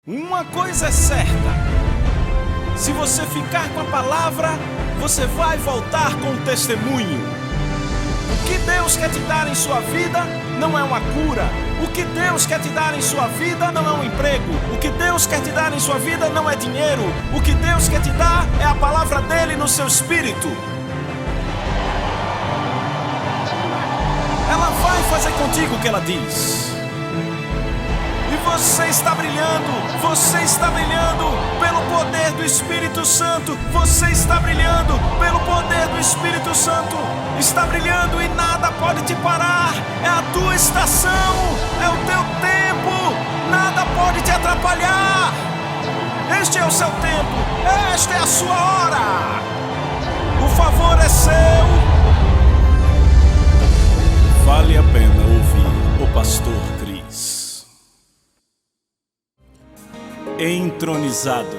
Uma coisa é certa: se você ficar com a palavra, você vai voltar com o testemunho. O que Deus quer te dar em sua vida não é uma cura. O que Deus quer te dar em sua vida não é um emprego. O que Deus quer te dar em sua vida não é dinheiro. O que Deus quer te dar é a palavra dele no seu espírito. Ela vai fazer contigo o que ela diz. E você está brilhando pelo poder do Espírito Santo. Você está brilhando pelo poder do Espírito Santo. Está brilhando e nada pode te parar. É a tua estação, é o teu tempo. Nada pode te atrapalhar. Este é o seu tempo, esta é a sua hora. O favor é seu. Vale a pena ouvir o pastor Cris. Entronizado.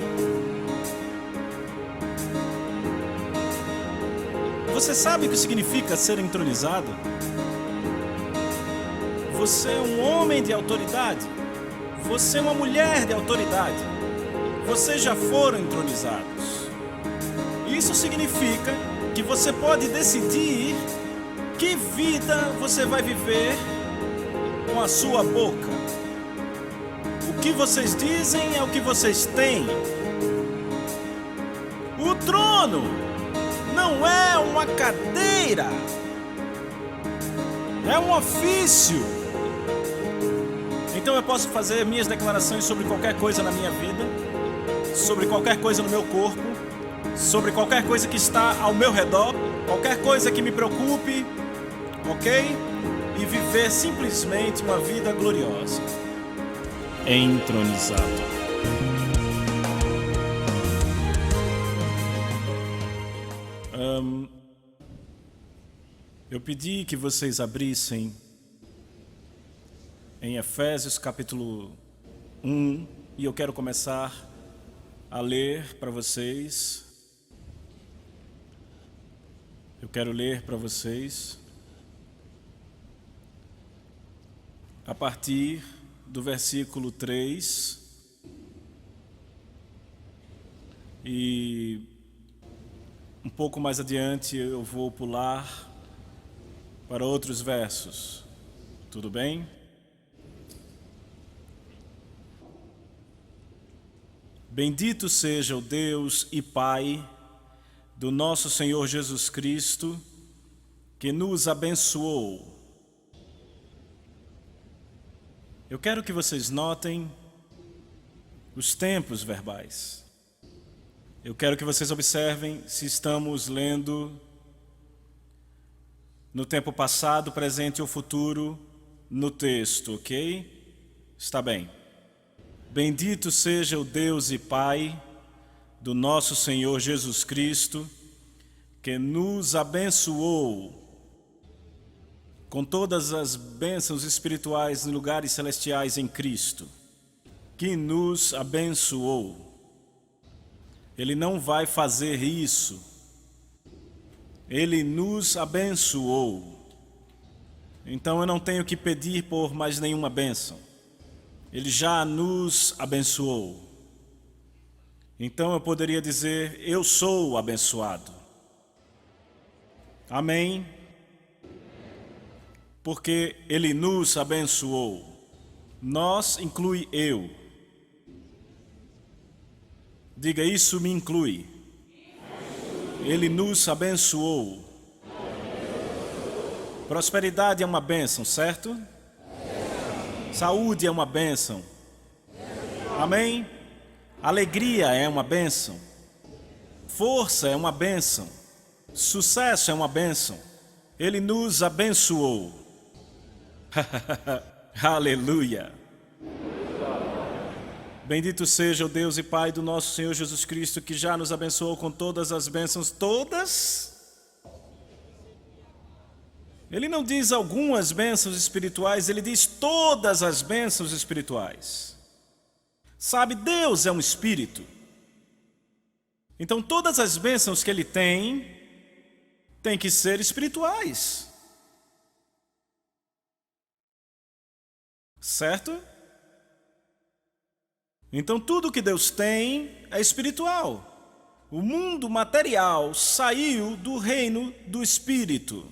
Você sabe o que significa ser entronizado? Você é um homem de autoridade. Você é uma mulher de autoridade. Vocês já foram entronizados. Isso significa que você pode decidir que vida você vai viver com a sua boca. O que vocês dizem é o que vocês têm. O trono não é uma cadeira, é um ofício. Então eu posso fazer minhas declarações sobre qualquer coisa na minha vida, sobre qualquer coisa no meu corpo, sobre qualquer coisa que está ao meu redor, qualquer coisa que me preocupe, ok? E viver simplesmente uma vida gloriosa. Entronizado. Eu pedi que vocês abrissem em Efésios capítulo 1 e eu quero começar a ler para vocês. Eu quero ler para vocês a partir do versículo 3 e um pouco mais adiante eu vou pular para outros versos. Tudo bem? Bendito seja o Deus e Pai do nosso Senhor Jesus Cristo, que nos abençoou. Eu quero que vocês notem os tempos verbais. Eu quero que vocês observem se estamos lendo no tempo passado, presente ou futuro no texto, ok? Está bem. Bendito seja o Deus e Pai do nosso Senhor Jesus Cristo, que nos abençoou com todas as bênçãos espirituais em lugares celestiais em Cristo, que nos abençoou. Ele não vai fazer isso. Ele nos abençoou. Então eu não tenho que pedir por mais nenhuma bênção. Ele já nos abençoou. Então eu poderia dizer, eu sou abençoado. Amém? Porque Ele nos abençoou. Nós inclui eu. Diga, isso me inclui. Ele nos abençoou. Prosperidade é uma bênção, certo? Saúde é uma bênção. Amém? Alegria é uma bênção. Força é uma bênção. Sucesso é uma bênção. Ele nos abençoou. Aleluia. Bendito seja o Deus e Pai do nosso Senhor Jesus Cristo, que já nos abençoou com todas as bênçãos, todas. Ele não diz algumas bênçãos espirituais, ele diz todas as bênçãos espirituais. Sabe, Deus é um espírito. Então todas as bênçãos que ele tem que ser espirituais. Certo? Então tudo que Deus tem é espiritual. O mundo material saiu do reino do Espírito.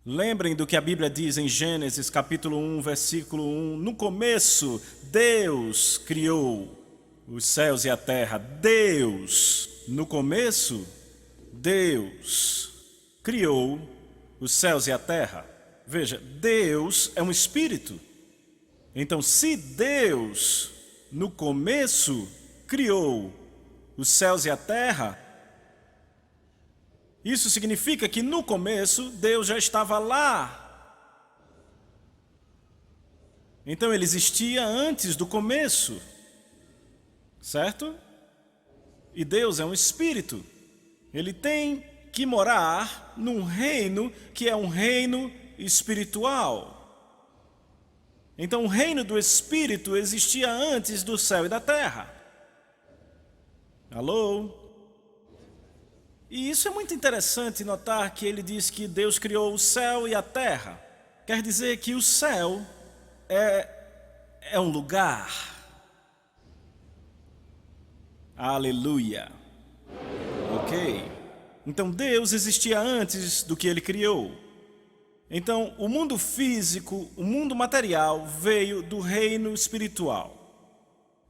Lembrem do que a Bíblia diz em Gênesis capítulo 1, versículo 1. No começo, Deus criou os céus e a terra. Deus. No começo, Deus criou os céus e a terra. Veja, Deus é um espírito. Então, se Deus, no começo, criou os céus e a terra, isso significa que no começo Deus já estava lá. Então ele existia antes do começo, certo? E Deus é um espírito. Ele tem que morar num reino que é um reino espiritual. Então o reino do espírito existia antes do céu e da terra. Alô? E isso é muito interessante notar que ele diz que Deus criou o céu e a terra. Quer dizer que o céu é um lugar. Aleluia. Ok? Então Deus existia antes do que ele criou. Então o mundo físico, o mundo material veio do reino espiritual.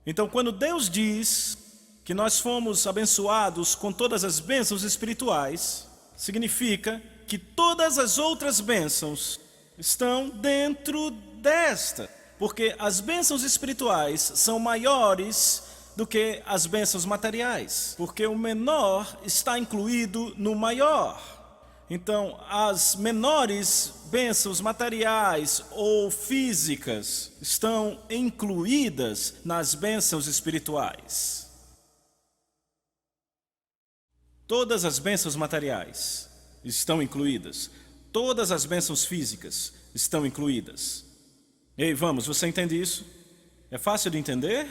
Então quando Deus diz que nós fomos abençoados com todas as bênçãos espirituais, significa que todas as outras bênçãos estão dentro desta, porque as bênçãos espirituais são maiores do que as bênçãos materiais, porque o menor está incluído no maior. Então, as menores bênçãos materiais ou físicas estão incluídas nas bênçãos espirituais. Todas as bênçãos materiais estão incluídas. Todas as bênçãos físicas estão incluídas. Ei, vamos, você entende isso? É fácil de entender?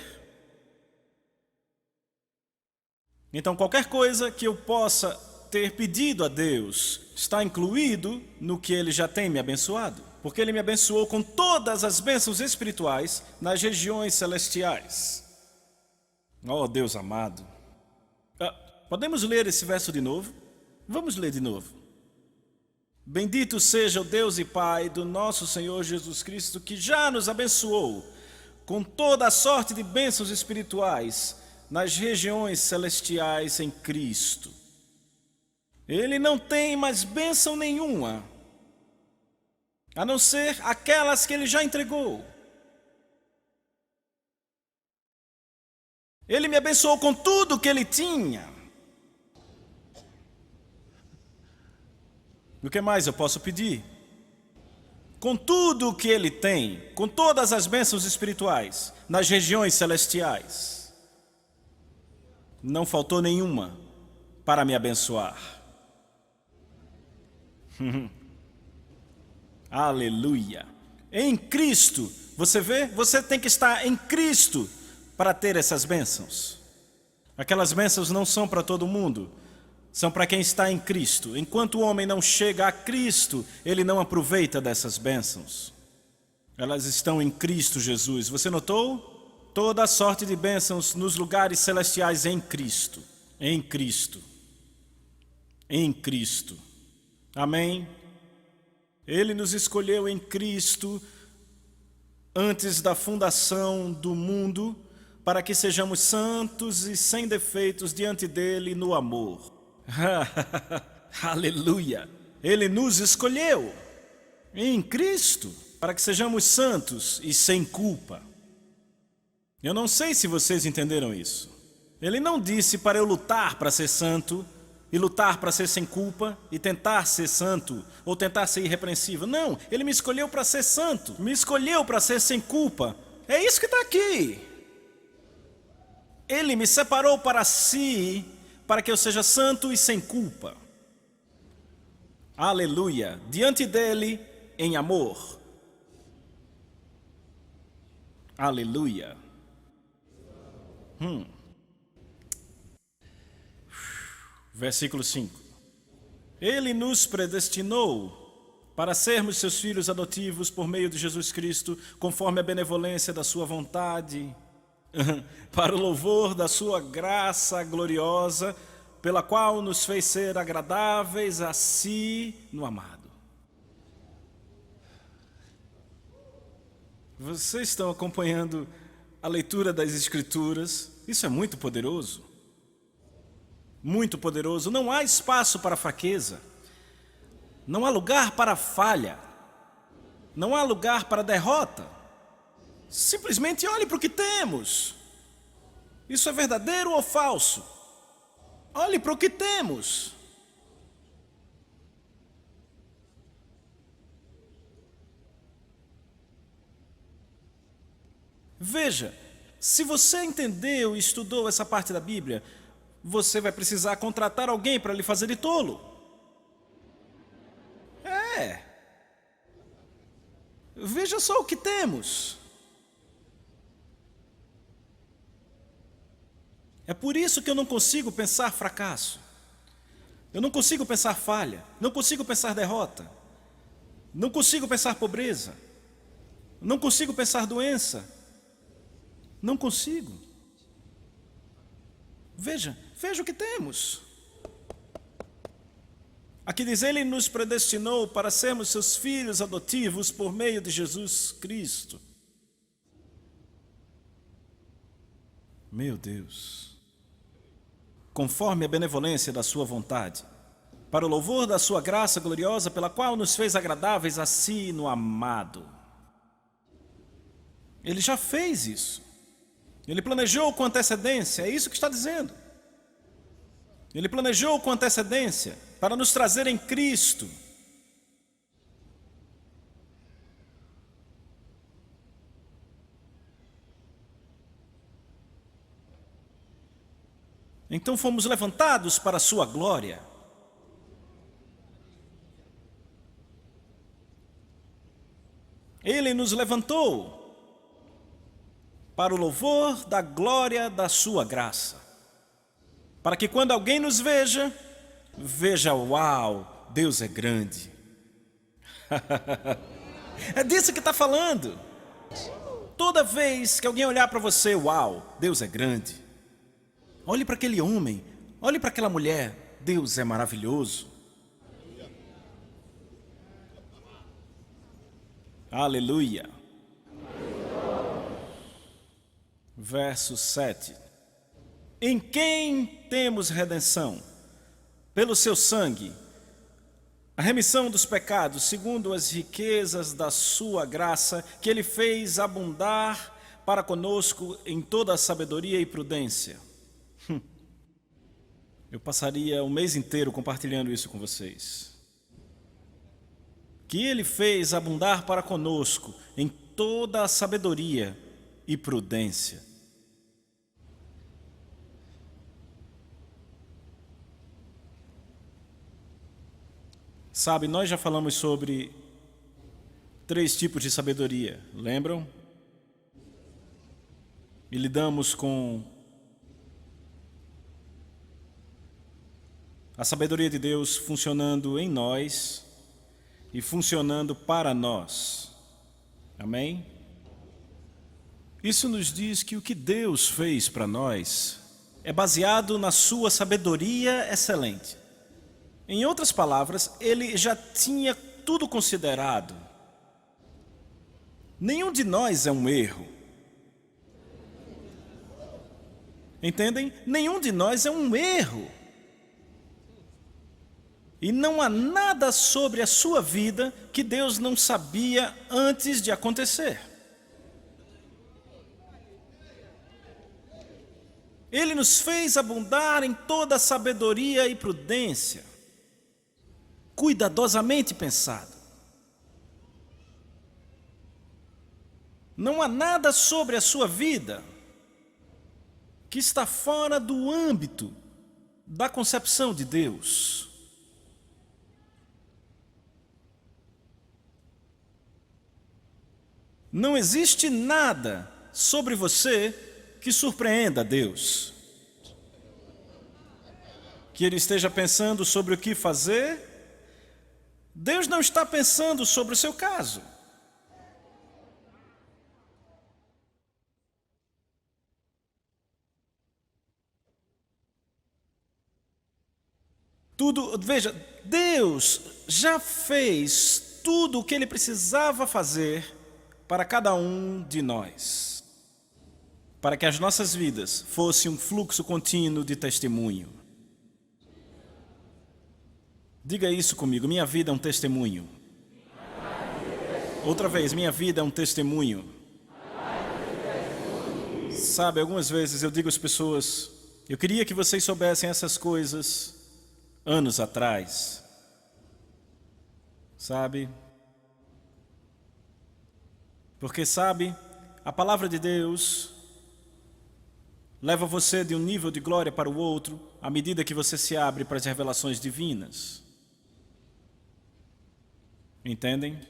Então, qualquer coisa que eu possa ter pedido a Deus está incluído no que Ele já tem me abençoado. Porque Ele me abençoou com todas as bênçãos espirituais nas regiões celestiais. Oh, Deus amado. Podemos ler esse verso de novo? Vamos ler de novo. Bendito seja o Deus e Pai do nosso Senhor Jesus Cristo, que já nos abençoou com toda a sorte de bênçãos espirituais nas regiões celestiais em Cristo. Ele não tem mais bênção nenhuma, a não ser aquelas que Ele já entregou. Ele me abençoou com tudo que Ele tinha. O que mais eu posso pedir? Com tudo o que Ele tem, com todas as bênçãos espirituais, nas regiões celestiais, não faltou nenhuma para me abençoar. Aleluia. Em Cristo, você vê? Você tem que estar em Cristo para ter essas bênçãos. Aquelas bênçãos não são para todo mundo. São para quem está em Cristo. Enquanto o homem não chega a Cristo, ele não aproveita dessas bênçãos. Elas estão em Cristo Jesus. Você notou? Toda a sorte de bênçãos nos lugares celestiais em Cristo. Em Cristo. Em Cristo. Amém? Ele nos escolheu em Cristo antes da fundação do mundo, para que sejamos santos e sem defeitos diante dele no amor. Aleluia! Ele nos escolheu em Cristo para que sejamos santos e sem culpa. Eu não sei se vocês entenderam isso. Ele não disse para eu lutar para ser santo e lutar para ser sem culpa e tentar ser santo ou tentar ser irrepreensível. Não, Ele me escolheu para ser santo, me escolheu para ser sem culpa. É isso que está aqui. Ele me separou para si, para que eu seja santo e sem culpa. Aleluia! Diante dele, em amor. Aleluia! Versículo 5. Ele nos predestinou para sermos seus filhos adotivos por meio de Jesus Cristo, conforme a benevolência da sua vontade, para o louvor da sua graça gloriosa, pela qual nos fez ser agradáveis a si no amado. Vocês estão acompanhando a leitura das Escrituras? Isso é muito poderoso. Muito poderoso. Não há espaço para fraqueza. Não há lugar para falha. Não há lugar para derrota. Simplesmente olhe para o que temos. Isso é verdadeiro ou falso? Olhe para o que temos. Veja, se você entendeu e estudou essa parte da Bíblia, você vai precisar contratar alguém para lhe fazer de tolo. Veja só o que temos. É por isso que eu não consigo pensar fracasso. Eu não consigo pensar falha. Não consigo pensar derrota. Não consigo pensar pobreza. Não consigo pensar doença. Não consigo. Veja o que temos. Aqui diz, Ele nos predestinou para sermos seus filhos adotivos por meio de Jesus Cristo. Meu Deus. Conforme a benevolência da sua vontade, para o louvor da sua graça gloriosa, pela qual nos fez agradáveis a si no amado. Ele já fez isso. Ele planejou com antecedência, é isso que está dizendo. Ele planejou com antecedência para nos trazer em Cristo. Então fomos levantados para a sua glória. Ele nos levantou para o louvor da glória da sua graça. Para que quando alguém nos veja, veja, uau, Deus é grande. É disso que está falando. Toda vez que alguém olhar para você, uau, Deus é grande. Olhe para aquele homem, olhe para aquela mulher, Deus é maravilhoso. Aleluia. Verso 7. Em quem temos redenção? Pelo seu sangue, a remissão dos pecados, segundo as riquezas da sua graça, que Ele fez abundar para conosco em toda a sabedoria e prudência. Eu passaria o mês inteiro compartilhando isso com vocês. Que Ele fez abundar para conosco em toda a sabedoria e prudência. Sabe, nós já falamos sobre 3 tipos de sabedoria, lembram? E lidamos com a sabedoria de Deus funcionando em nós e funcionando para nós. Amém? Isso nos diz que o que Deus fez para nós é baseado na sua sabedoria excelente. Em outras palavras, Ele já tinha tudo considerado. Nenhum de nós é um erro. Entendem? Nenhum de nós é um erro. E não há nada sobre a sua vida que Deus não sabia antes de acontecer. Ele nos fez abundar em toda sabedoria e prudência, cuidadosamente pensado. Não há nada sobre a sua vida que está fora do âmbito da concepção de Deus. Não existe nada sobre você que surpreenda a Deus. Que Ele esteja pensando sobre o que fazer Deus não está pensando sobre o seu caso. Veja, Deus já fez tudo o que Ele precisava fazer para cada um de nós, para que as nossas vidas fossem um fluxo contínuo de testemunho. Diga isso comigo, minha vida é um testemunho. Outra vez, minha vida é um testemunho. Sabe, algumas vezes eu digo às pessoas, eu queria que vocês soubessem essas coisas anos atrás, sabe? Porque, sabe, a palavra de Deus leva você de um nível de glória para o outro à medida que você se abre para as revelações divinas. Entendem?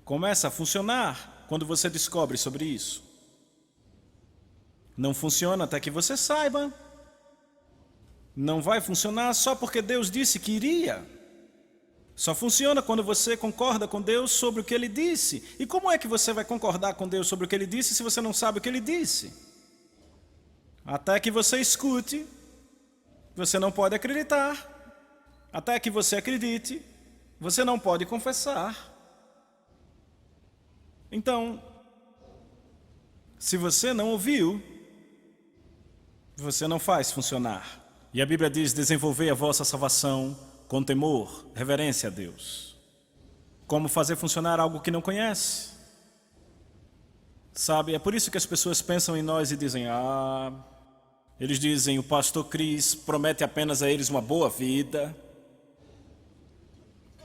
Começa a funcionar quando você descobre sobre isso. Não funciona até que você saiba. Não vai funcionar só porque Deus disse que iria. Só funciona quando você concorda com Deus sobre o que Ele disse. E como é que você vai concordar com Deus sobre o que Ele disse se você não sabe o que Ele disse? Até que você escute, você não pode acreditar. Até que você acredite, você não pode confessar. Então, se você não ouviu, você não faz funcionar. E a Bíblia diz, desenvolvei a vossa salvação com temor, reverência a Deus. Como fazer funcionar algo que não conhece? Sabe, é por isso que as pessoas pensam em nós e dizem, eles dizem, o pastor Cris promete apenas a eles uma boa vida,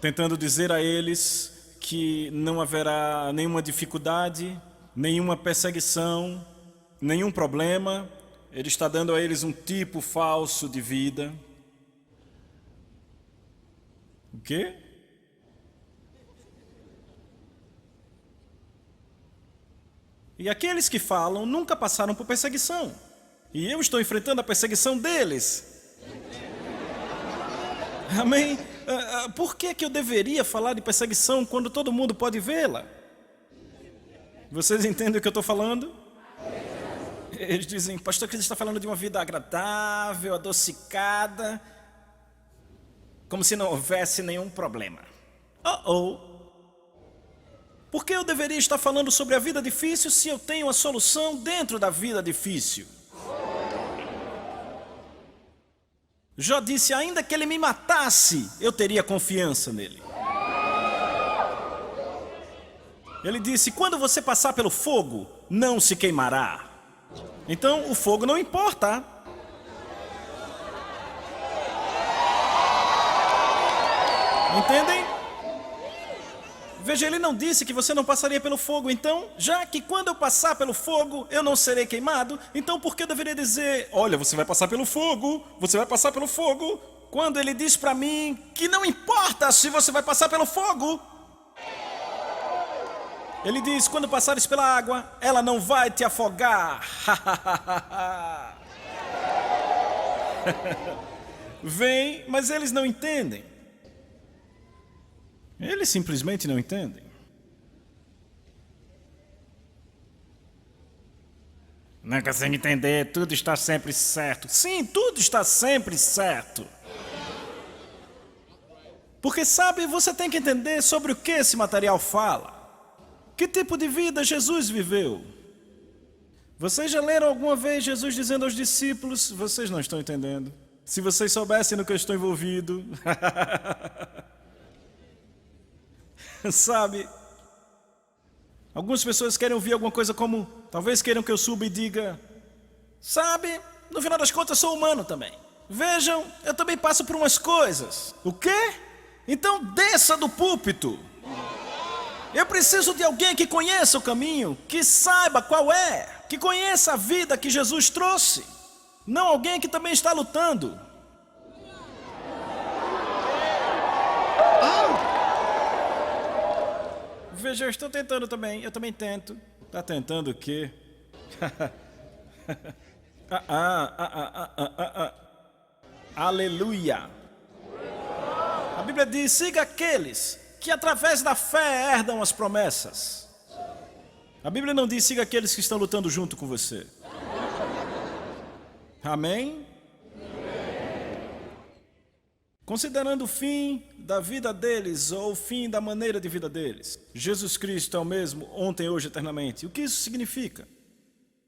tentando dizer a eles que não haverá nenhuma dificuldade, nenhuma perseguição, nenhum problema. Ele está dando a eles um tipo falso de vida. O quê? E aqueles que falam nunca passaram por perseguição. E eu estou enfrentando a perseguição deles. Amém? Por que eu deveria falar de perseguição quando todo mundo pode vê-la? Vocês entendem o que eu estou falando? Eles dizem, pastor Cris está falando de uma vida agradável, adocicada, como se não houvesse nenhum problema. Por que eu deveria estar falando sobre a vida difícil se eu tenho a solução dentro da vida difícil? Jó disse, ainda que ele me matasse, eu teria confiança nele. Ele disse, quando você passar pelo fogo, não se queimará. Então, o fogo não importa. Entendem? Veja, ele não disse que você não passaria pelo fogo. Então, já que quando eu passar pelo fogo, eu não serei queimado, então por que eu deveria dizer, olha, você vai passar pelo fogo, você vai passar pelo fogo, quando ele diz para mim que não importa se você vai passar pelo fogo. Ele diz, quando passares pela água, ela não vai te afogar. Vem, mas eles não entendem. Eles simplesmente não entendem. Não consegue entender, tudo está sempre certo. Sim, tudo está sempre certo. Porque sabe, você tem que entender sobre o que esse material fala. Que tipo de vida Jesus viveu? Vocês já leram alguma vez Jesus dizendo aos discípulos, vocês não estão entendendo. Se vocês soubessem no que eu estou envolvido. Sabe? Algumas pessoas querem ouvir alguma coisa como, talvez queiram que eu suba e diga, sabe, no final das contas sou humano também. Vejam, eu também passo por umas coisas. O quê? Então desça do púlpito. Eu preciso de alguém que conheça o caminho, que saiba qual é, que conheça a vida que Jesus trouxe. Não alguém que também está lutando. Veja, eu estou tentando também, eu também tento. Está tentando o quê? Aleluia. A Bíblia diz, siga aqueles que através da fé herdam as promessas. A Bíblia não diz, siga aqueles que estão lutando junto com você. Amém? Considerando o fim da vida deles, ou o fim da maneira de vida deles, Jesus Cristo é o mesmo ontem, hoje, eternamente. O que isso significa?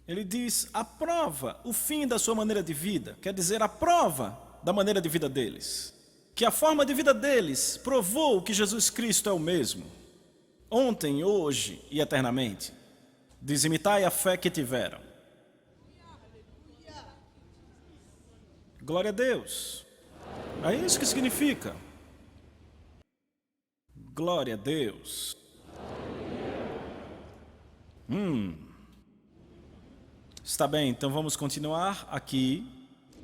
Ele diz, aprova o fim da sua maneira de vida, quer dizer, a prova da maneira de vida deles. Que a forma de vida deles provou que Jesus Cristo é o mesmo, ontem, hoje e eternamente. Diz, imitai a fé que tiveram. Glória a Deus. É isso que significa. Glória a Deus. Está bem, então vamos continuar aqui.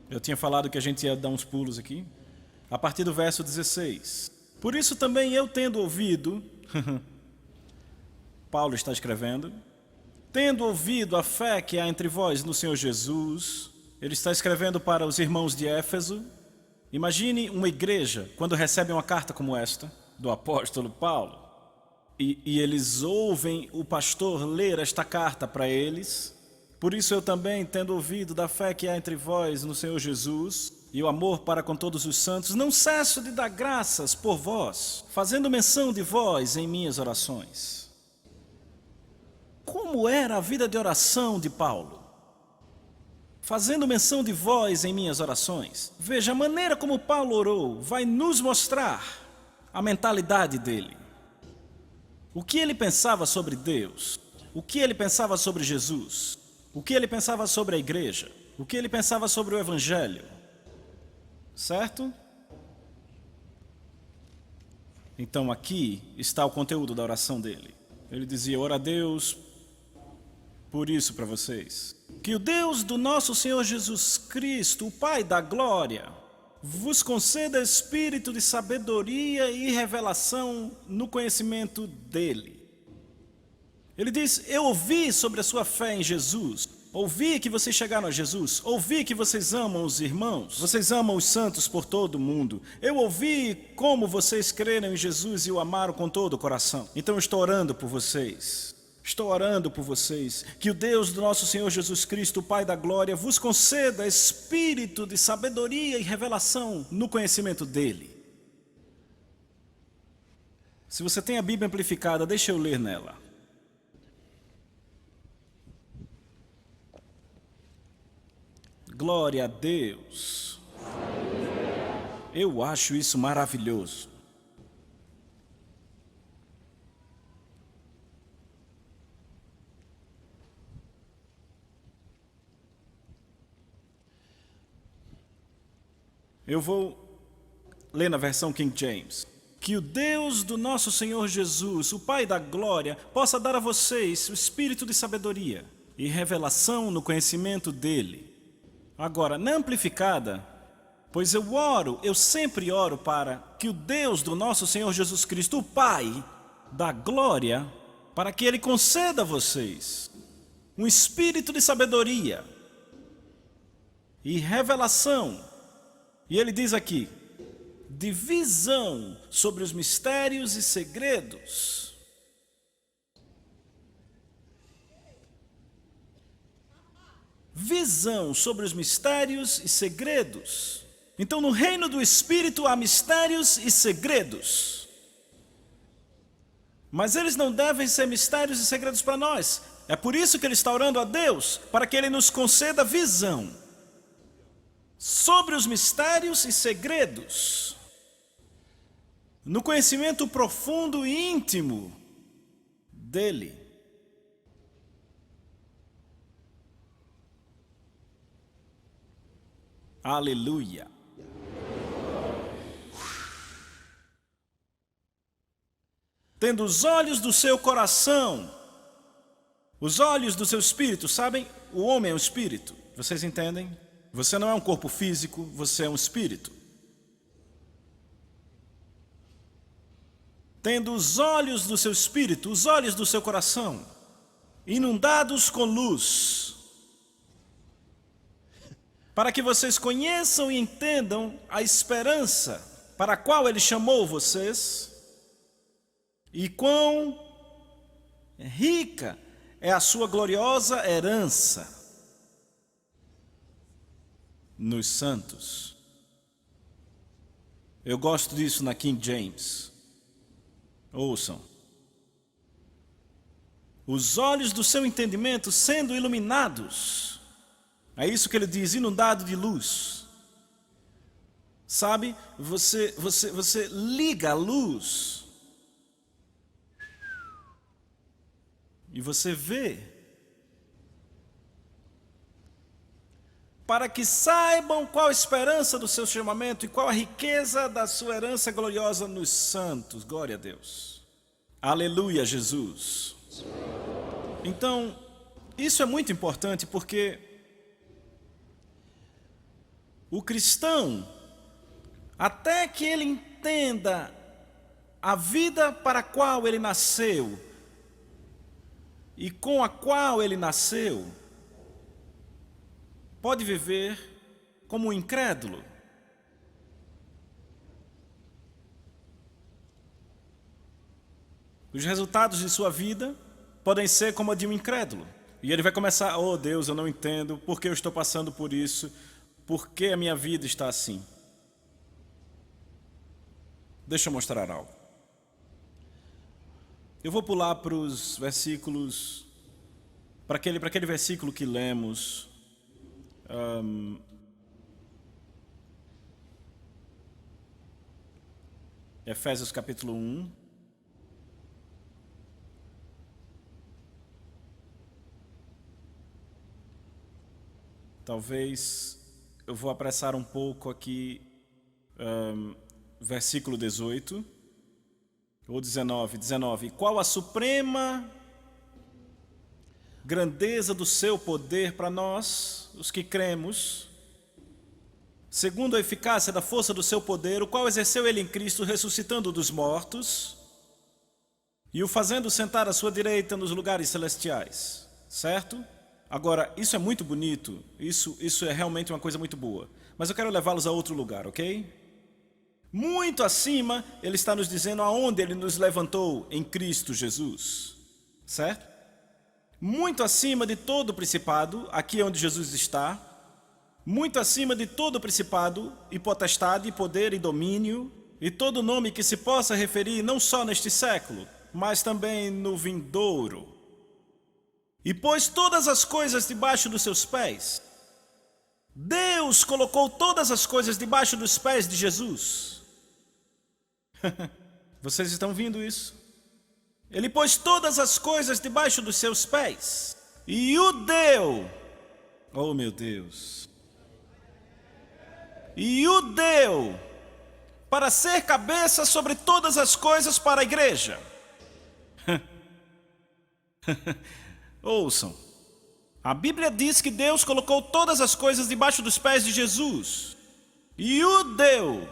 Eu tinha falado que a gente ia dar uns pulos aqui. A partir do verso 16. Por isso também eu tendo ouvido, Paulo está escrevendo, tendo ouvido a fé que há entre vós no Senhor Jesus, ele está escrevendo para os irmãos de Éfeso. Imagine uma igreja quando recebe uma carta como esta, do apóstolo Paulo, e eles ouvem o pastor ler esta carta para eles. Por isso eu também, tendo ouvido da fé que há entre vós no Senhor Jesus, e o amor para com todos os santos, não cesso de dar graças por vós, fazendo menção de vós em minhas orações. Como era a vida de oração de Paulo? Fazendo menção de vós em minhas orações. Veja, a maneira como Paulo orou vai nos mostrar a mentalidade dele. O que ele pensava sobre Deus, o que ele pensava sobre Jesus, o que ele pensava sobre a igreja, o que ele pensava sobre o Evangelho. Certo? Então aqui está o conteúdo da oração dele. Ele dizia, ora a Deus por isso para vocês. Que o Deus do nosso Senhor Jesus Cristo, o Pai da glória, vos conceda espírito de sabedoria e revelação no conhecimento dele. Ele diz, eu ouvi sobre a sua fé em Jesus, ouvi que vocês chegaram a Jesus, ouvi que vocês amam os irmãos, vocês amam os santos por todo o mundo. Eu ouvi como vocês creram em Jesus e o amaram com todo o coração. Então eu estou orando por vocês. Estou orando por vocês, que o Deus do nosso Senhor Jesus Cristo, o Pai da glória, vos conceda espírito de sabedoria e revelação no conhecimento dele. Se você tem a Bíblia amplificada, deixa eu ler nela. Glória a Deus. Eu acho isso maravilhoso. Eu vou ler na versão King James. Que o Deus do nosso Senhor Jesus, o Pai da glória, possa dar a vocês o espírito de sabedoria e revelação no conhecimento dele. Agora, na amplificada, pois eu sempre oro para que o Deus do nosso Senhor Jesus Cristo, o Pai da glória, para que ele conceda a vocês um espírito de sabedoria e revelação. E ele diz aqui, de visão sobre os mistérios e segredos. Visão sobre os mistérios e segredos. Então, no reino do Espírito há mistérios e segredos. Mas eles não devem ser mistérios e segredos para nós. É por isso que ele está orando a Deus, para que ele nos conceda visão sobre os mistérios e segredos, no conhecimento profundo e íntimo dele. Aleluia. Tendo os olhos do seu coração, os olhos do seu espírito, sabem? O homem é um espírito, vocês entendem? Você não é um corpo físico, você é um espírito. Tendo os olhos do seu espírito, os olhos do seu coração, inundados com luz, para que vocês conheçam e entendam a esperança para a qual Ele chamou vocês, e quão rica é a sua gloriosa herança nos santos. Eu gosto disso na King James. Ouçam. Os olhos do seu entendimento sendo iluminados. É isso que ele diz, inundado de luz. Sabe, você liga a luz e você vê. Para que saibam qual a esperança do seu chamamento e qual a riqueza da sua herança gloriosa nos santos. Glória a Deus. Aleluia, Jesus. Então, isso é muito importante porque o cristão, até que ele entenda a vida para a qual ele nasceu e com a qual ele nasceu, pode viver como um incrédulo. Os resultados de sua vida podem ser como a de um incrédulo. E ele vai começar, oh Deus, eu não entendo, por que eu estou passando por isso, por que a minha vida está assim. Deixa eu mostrar algo. Eu vou pular para os versículos, para aquele versículo que lemos. Efésios capítulo 1. Talvez eu vou apressar um pouco aqui, versículo 18, ou 19. Qual a suprema grandeza do seu poder para nós, os que cremos, segundo a eficácia da força do seu poder, o qual exerceu ele em Cristo, ressuscitando dos mortos e o fazendo sentar à sua direita nos lugares celestiais, certo? Agora, isso é muito bonito, isso é realmente uma coisa muito boa, mas eu quero levá-los a outro lugar, ok? Muito acima, ele está nos dizendo aonde ele nos levantou em Cristo Jesus, certo? Muito acima de todo principado, aqui é onde Jesus está, muito acima de todo principado e potestade, e poder e domínio, e todo nome que se possa referir não só neste século, mas também no vindouro. E pôs todas as coisas debaixo dos seus pés. Deus colocou todas as coisas debaixo dos pés de Jesus. Vocês estão vendo isso? Ele pôs todas as coisas debaixo dos seus pés e o deu. Oh, meu Deus. E o deu para ser cabeça sobre todas as coisas para a igreja. Ouçam, a Bíblia diz que Deus colocou todas as coisas debaixo dos pés de Jesus e o deu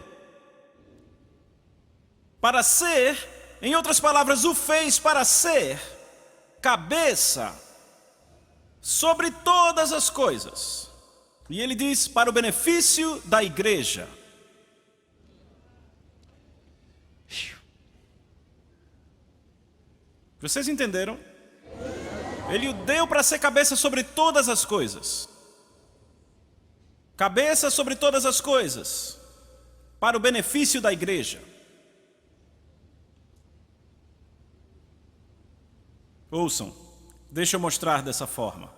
para ser, em outras palavras, o fez para ser cabeça sobre todas as coisas. E ele diz, para o benefício da igreja. Vocês entenderam? Ele o deu para ser cabeça sobre todas as coisas. Cabeça sobre todas as coisas, para o benefício da igreja. Ouçam, deixa eu mostrar dessa forma.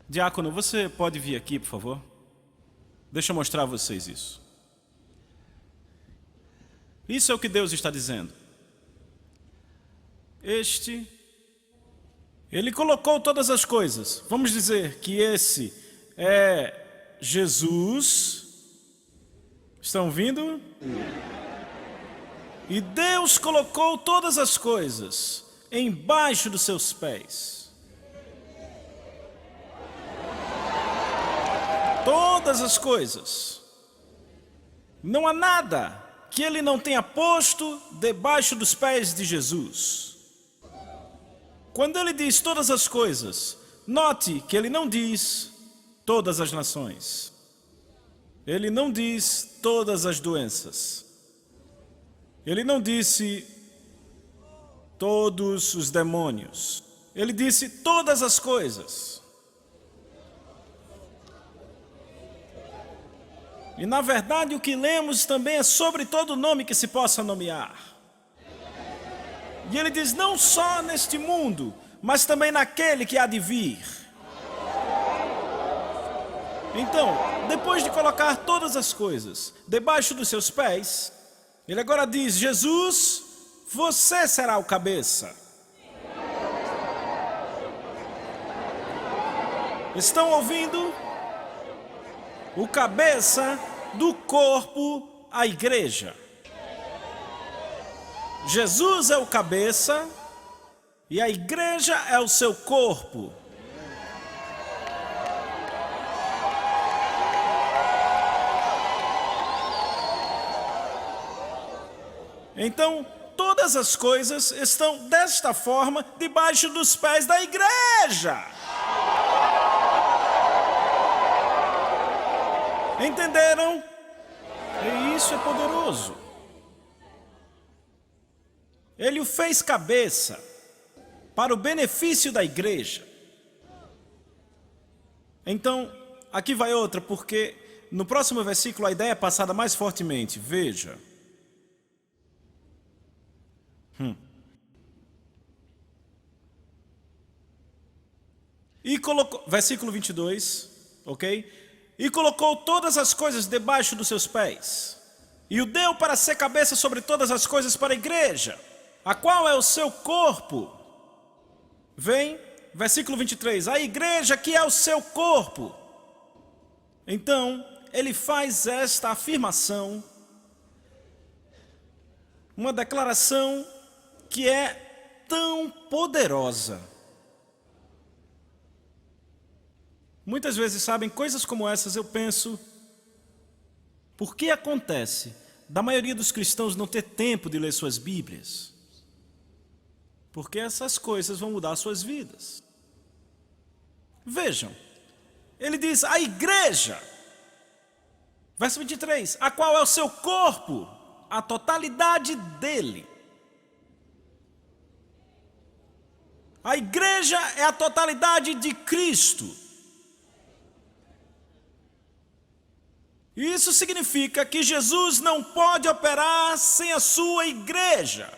Diácono, você pode vir aqui, por favor? Deixa eu mostrar a vocês isso. Isso é o que Deus está dizendo. Ele colocou todas as coisas. Vamos dizer que esse é Jesus. Estão ouvindo? E Deus colocou todas as coisas embaixo dos seus pés. Todas as coisas. Não há nada que ele não tenha posto debaixo dos pés de Jesus. Quando ele diz todas as coisas, note que ele não diz todas as nações. Ele não diz todas as doenças. Ele não disse todos os demônios. Ele disse todas as coisas. E na verdade o que lemos também é sobre todo nome que se possa nomear. E ele diz não só neste mundo, mas também naquele que há de vir. Então, depois de colocar todas as coisas debaixo dos seus pés, ele agora diz: Jesus, você será o cabeça. Estão ouvindo? O cabeça do corpo, a igreja. Jesus é o cabeça e a igreja é o seu corpo. Então, todas as coisas estão desta forma debaixo dos pés da igreja. Entenderam? E isso é poderoso. Ele o fez cabeça para o benefício da igreja. Então, aqui vai outra, porque no próximo versículo a ideia é passada mais fortemente. Veja. E colocou, versículo 22, ok? E colocou todas as coisas debaixo dos seus pés, e o deu para ser cabeça sobre todas as coisas para a igreja, a qual é o seu corpo. Vem, versículo 23, a igreja que é o seu corpo. Então, ele faz esta afirmação, uma declaração que é tão poderosa. Muitas vezes, sabem, coisas como essas eu penso, por que acontece da maioria dos cristãos não ter tempo de ler suas Bíblias? Porque essas coisas vão mudar suas vidas. Vejam, ele diz a igreja, verso 23, a qual é o seu corpo, a totalidade dele. A igreja é a totalidade de Cristo. Isso significa que Jesus não pode operar sem a sua igreja.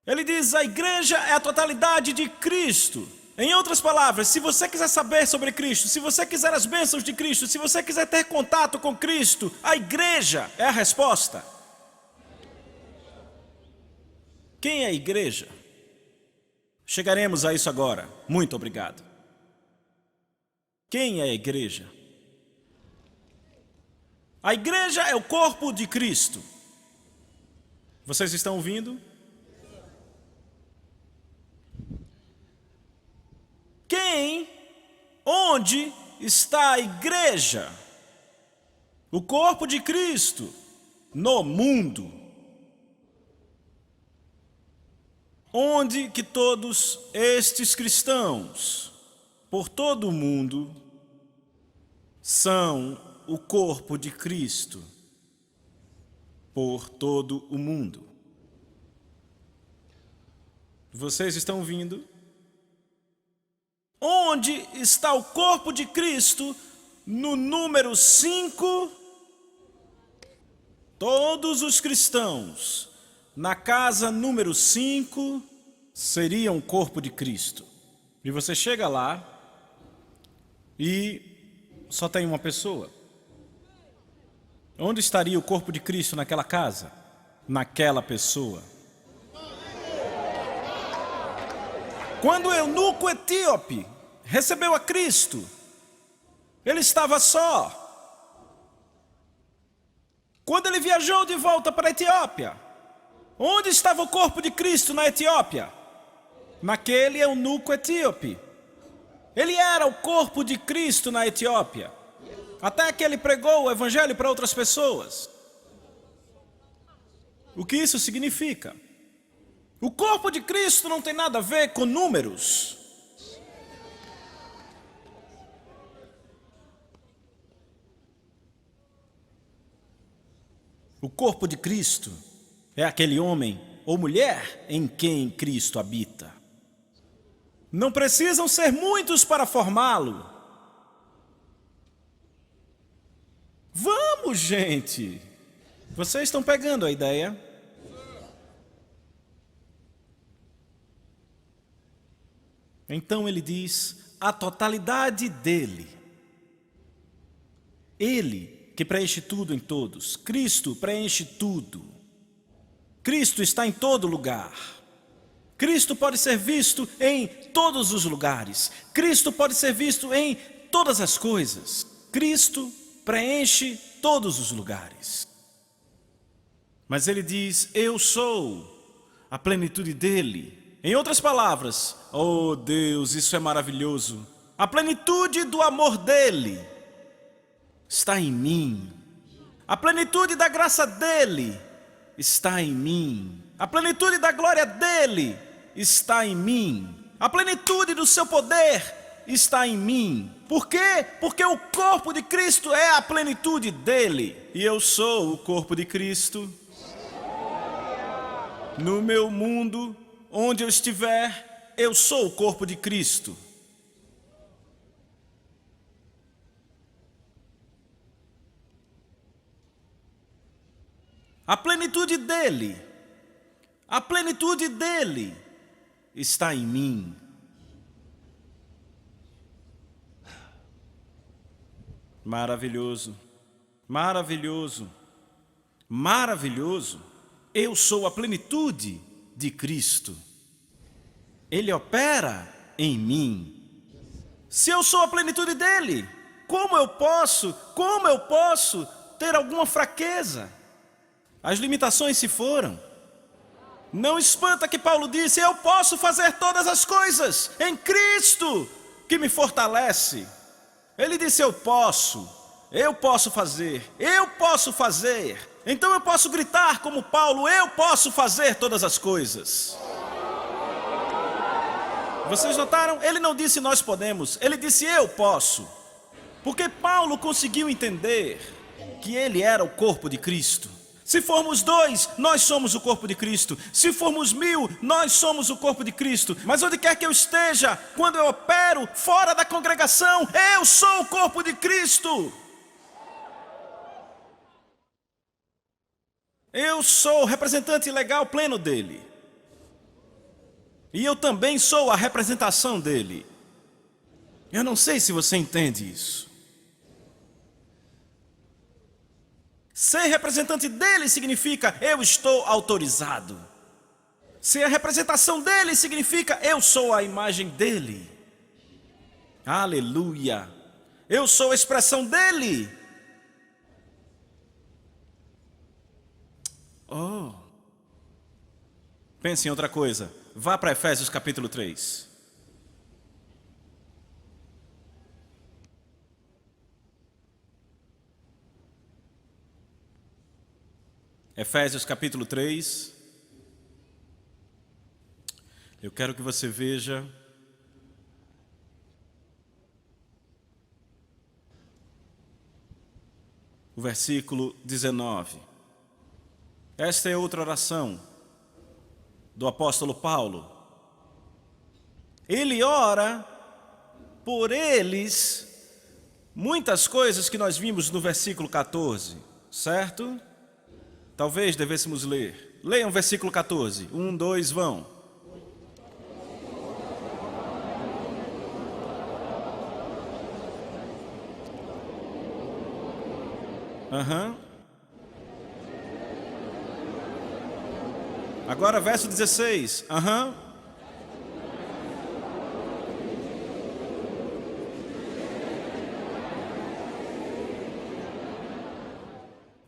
Ele diz, a igreja é a totalidade de Cristo. Em outras palavras, se você quiser saber sobre Cristo, se você quiser as bênçãos de Cristo, se você quiser ter contato com Cristo, a igreja é a resposta. Quem é a igreja? Chegaremos a isso agora. Muito obrigado. Quem é a igreja? A igreja é o corpo de Cristo. Vocês estão ouvindo? Onde está a igreja? O corpo de Cristo no mundo. Onde que todos estes cristãos, por todo o mundo, são o corpo de Cristo, por todo o mundo. Vocês estão ouvindo? Onde está o corpo de Cristo no número 5? Todos os cristãos na casa número 5 seriam o corpo de Cristo. E você chega lá e só tem uma pessoa. Onde estaria o corpo de Cristo naquela casa? Naquela pessoa. Quando o eunuco etíope recebeu a Cristo, ele estava só. Quando ele viajou de volta para a Etiópia, onde estava o corpo de Cristo na Etiópia? Naquele eunuco etíope. Ele era o corpo de Cristo na Etiópia, até que ele pregou o evangelho para outras pessoas. O que isso significa? O corpo de Cristo não tem nada a ver com números. O corpo de Cristo é aquele homem ou mulher em quem Cristo habita. Não precisam ser muitos para formá-lo. Vamos, gente! Vocês estão pegando a ideia? Então ele diz, a totalidade dele. Ele que preenche tudo em todos. Cristo preenche tudo. Cristo está em todo lugar. Cristo pode ser visto em todos os lugares. Cristo pode ser visto em todas as coisas. Cristo preenche todos os lugares. Mas ele diz, eu sou a plenitude dele. Em outras palavras, oh Deus, isso é maravilhoso. A plenitude do amor dele está em mim. A plenitude da graça dele está em mim. A plenitude da glória dele está em mim. A plenitude do seu poder está em mim. Por quê? Porque o corpo de Cristo é a plenitude dele. E eu sou o corpo de Cristo. No meu mundo, onde eu estiver, eu sou o corpo de Cristo. A plenitude dele está em mim. Maravilhoso, maravilhoso, maravilhoso. Eu sou a plenitude de Cristo. Ele opera em mim. Se eu sou a plenitude dele, como eu posso ter alguma fraqueza? As limitações se foram. Não espanta que Paulo disse, eu posso fazer todas as coisas em Cristo que me fortalece. Ele disse, eu posso fazer. Então eu posso gritar como Paulo, eu posso fazer todas as coisas. Vocês notaram? Ele não disse nós podemos, ele disse eu posso. Porque Paulo conseguiu entender que ele era o corpo de Cristo. Se formos 2, nós somos o corpo de Cristo. Se formos 1000, nós somos o corpo de Cristo. Mas onde quer que eu esteja, quando eu opero fora da congregação, eu sou o corpo de Cristo. Eu sou o representante legal pleno dele. E eu também sou a representação dele. Eu não sei se você entende isso. Ser representante dele significa eu estou autorizado. Ser a representação dele significa eu sou a imagem dele. Aleluia. Eu sou a expressão dele. Oh. Pense em outra coisa. Vá para Efésios capítulo 3. Efésios capítulo 3. Eu quero que você veja o versículo 19. Esta é outra oração do apóstolo Paulo. Ele ora por eles, muitas coisas que nós vimos no versículo 14, certo? Talvez devêssemos ler. Leiam o versículo 14. 1, 2, vão. Agora verso 16.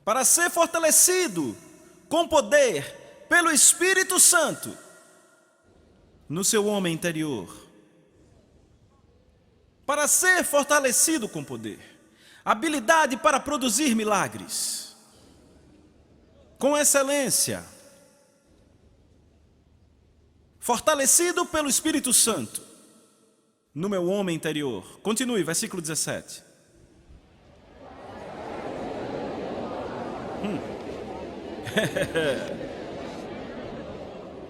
Para ser fortalecido com poder pelo Espírito Santo no seu homem interior. Para ser fortalecido com poder. Habilidade para produzir milagres. Com excelência. Fortalecido pelo Espírito Santo no meu homem interior. Continue, versículo 17.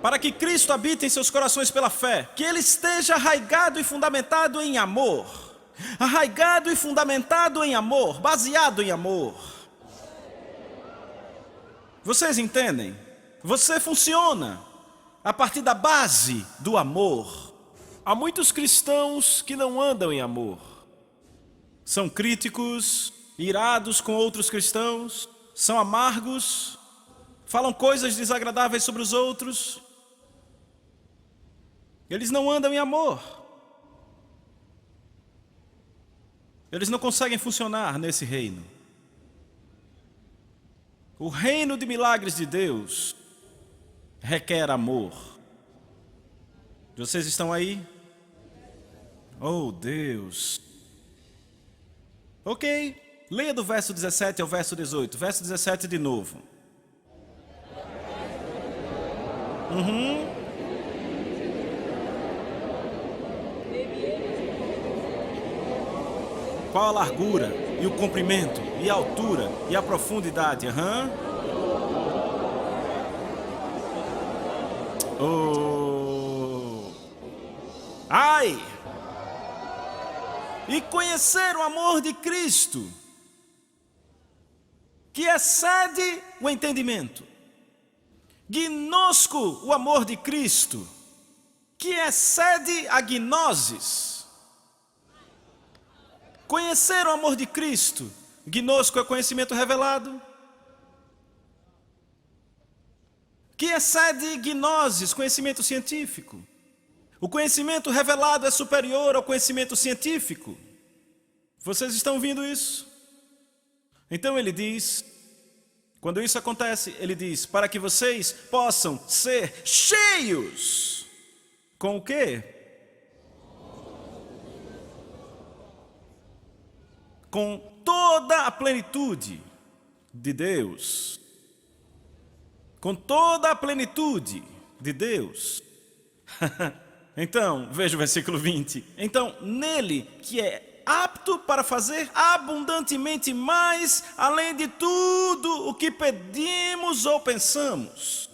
Para que Cristo habite em seus corações pela fé, que ele esteja arraigado e fundamentado em amor. Arraigado e fundamentado em amor, baseado em amor. Vocês entendem? Você funciona a partir da base do amor. Há muitos cristãos que não andam em amor. São críticos, irados com outros cristãos, são amargos, falam coisas desagradáveis sobre os outros. Eles não andam em amor. Eles não conseguem funcionar nesse reino. O reino de milagres de Deus requer amor. Vocês estão aí? Oh, Deus. Ok, leia do verso 17 ao verso 18. Verso 17 de novo. Qual a largura, e o comprimento, e a altura, e a profundidade? Oh. Ai! E conhecer o amor de Cristo, que excede o entendimento. Gnosco, o amor de Cristo, que excede a gnosis. Conhecer o amor de Cristo, gnosco é conhecimento revelado, que excede gnosis, conhecimento científico. O conhecimento revelado é superior ao conhecimento científico. Vocês estão ouvindo isso? Então ele diz, quando isso acontece, ele diz, para que vocês possam ser cheios. Com o quê? Com toda a plenitude de Deus. Com toda a plenitude de Deus. Então, veja o versículo 20. Então, nele que é apto para fazer abundantemente mais, além de tudo o que pedimos ou pensamos.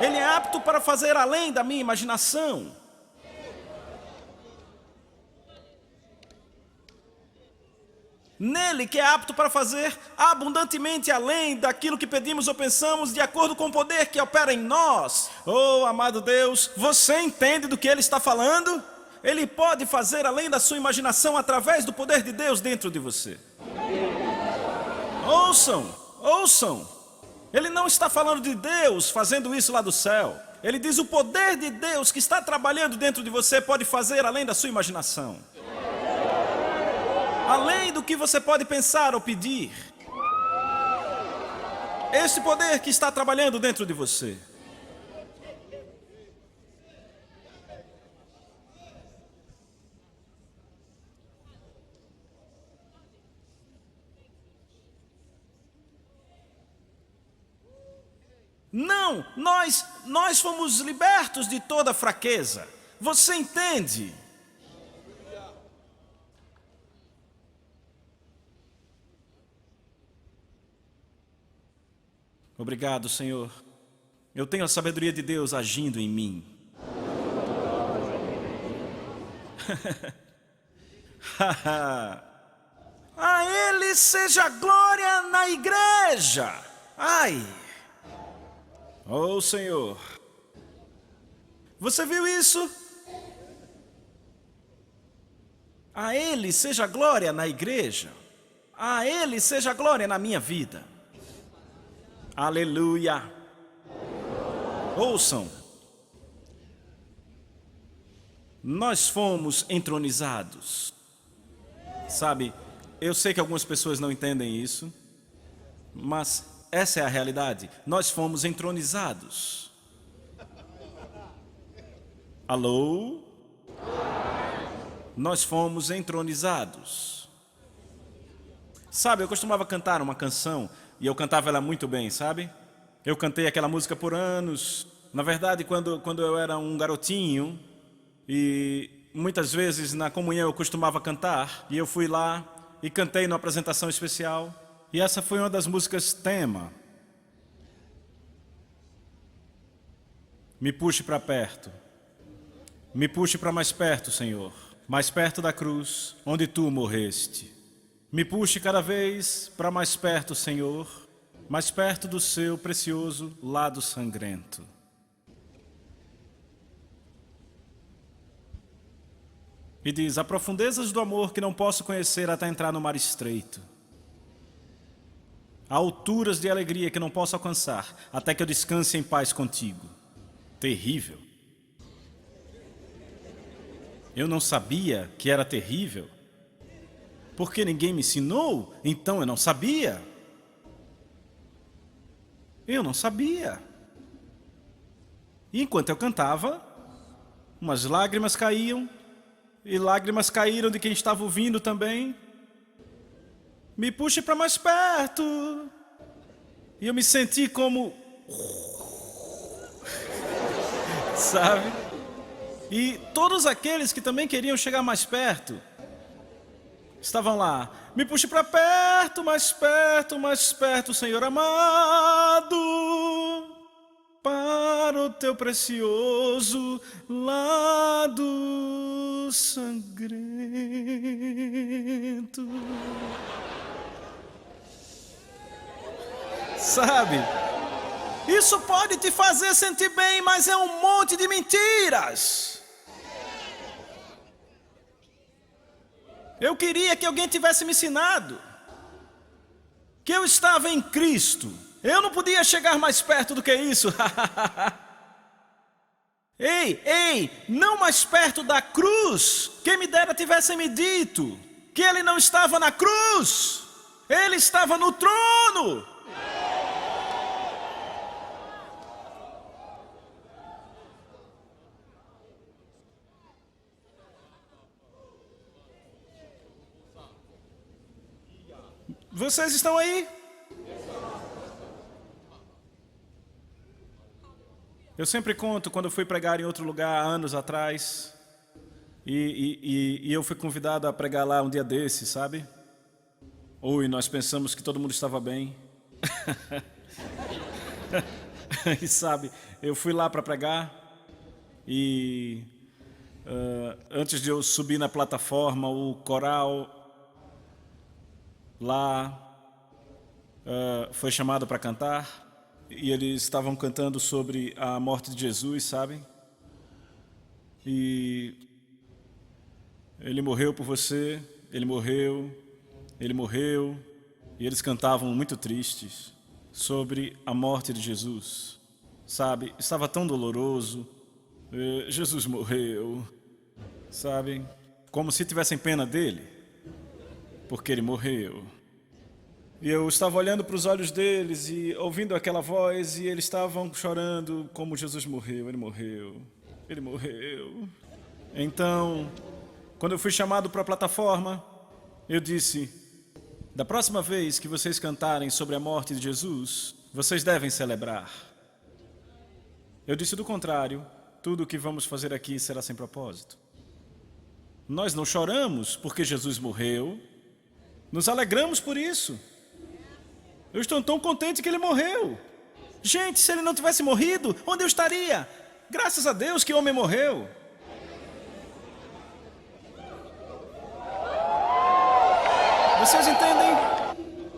Ele é apto para fazer além da minha imaginação. Nele que é apto para fazer abundantemente além daquilo que pedimos ou pensamos, de acordo com o poder que opera em nós. Oh, amado Deus, você entende do que ele está falando? Ele pode fazer além da sua imaginação através do poder de Deus dentro de você. Ouçam. Ele não está falando de Deus fazendo isso lá do céu. Ele diz o poder de Deus que está trabalhando dentro de você pode fazer além da sua imaginação. Além do que você pode pensar ou pedir. Esse poder que está trabalhando dentro de você. Não, nós fomos libertos de toda fraqueza. Você entende? Obrigado, Senhor. Eu tenho a sabedoria de Deus agindo em mim. A Ele seja glória na igreja. Ai! Oh, Senhor. Você viu isso? A Ele seja glória na igreja. A Ele seja glória na minha vida. Aleluia. Ouçam. Nós fomos entronizados. Sabe, eu sei que algumas pessoas não entendem isso, mas essa é a realidade. Nós fomos entronizados. Alô? Nós fomos entronizados. Sabe, eu costumava cantar uma canção e eu cantava ela muito bem, sabe? Eu cantei aquela música por anos. Na verdade, quando eu era um garotinho, e muitas vezes na comunhão eu costumava cantar, e eu fui lá e cantei numa apresentação especial. E essa foi uma das músicas tema. Me puxe para perto. Me puxe para mais perto, Senhor. Mais perto da cruz, onde tu morreste. Me puxe cada vez para mais perto, Senhor. Mais perto do seu precioso lado sangrento. E diz, há profundezas do amor que não posso conhecer até entrar no mar estreito. Há alturas de alegria que não posso alcançar até que eu descanse em paz contigo. Terrível. Eu não sabia que era terrível. Porque ninguém me ensinou, então eu não sabia. Eu não sabia. E enquanto eu cantava, umas lágrimas caíam, e lágrimas caíram de quem estava ouvindo também. Me puxe para mais perto. E eu me senti como... sabe? E todos aqueles que também queriam chegar mais perto, estavam lá. Me puxe para perto, mais perto, Senhor amado. Para o teu precioso lado sangrento. Sabe? Isso pode te fazer sentir bem, mas é um monte de mentiras. Eu queria que alguém tivesse me ensinado que eu estava em Cristo. Eu não podia chegar mais perto do que isso. Ei, não mais perto da cruz. Quem me dera tivesse me dito que ele não estava na cruz. Ele estava no trono. Vocês estão aí? Eu sempre conto quando eu fui pregar em outro lugar há anos atrás. E eu fui convidado a pregar lá um dia desses, sabe? E nós pensamos que todo mundo estava bem. E sabe, eu fui lá para pregar. E antes de eu subir na plataforma, o coral lá foi chamado para cantar. E eles estavam cantando sobre a morte de Jesus, sabe? E ele morreu por você, ele morreu. E eles cantavam muito tristes sobre a morte de Jesus, sabe? Estava tão doloroso. Jesus morreu, sabe? Como se tivessem pena dele, porque ele morreu. E eu estava olhando para os olhos deles e ouvindo aquela voz, e eles estavam chorando como Jesus morreu, ele morreu. Então, quando eu fui chamado para a plataforma, eu disse, da próxima vez que vocês cantarem sobre a morte de Jesus, vocês devem celebrar. Eu disse, do contrário, tudo o que vamos fazer aqui será sem propósito. Nós não choramos porque Jesus morreu, nos alegramos por isso. Eu estou tão contente que ele morreu. Gente, se ele não tivesse morrido, onde eu estaria? Graças a Deus que o homem morreu. Vocês entendem?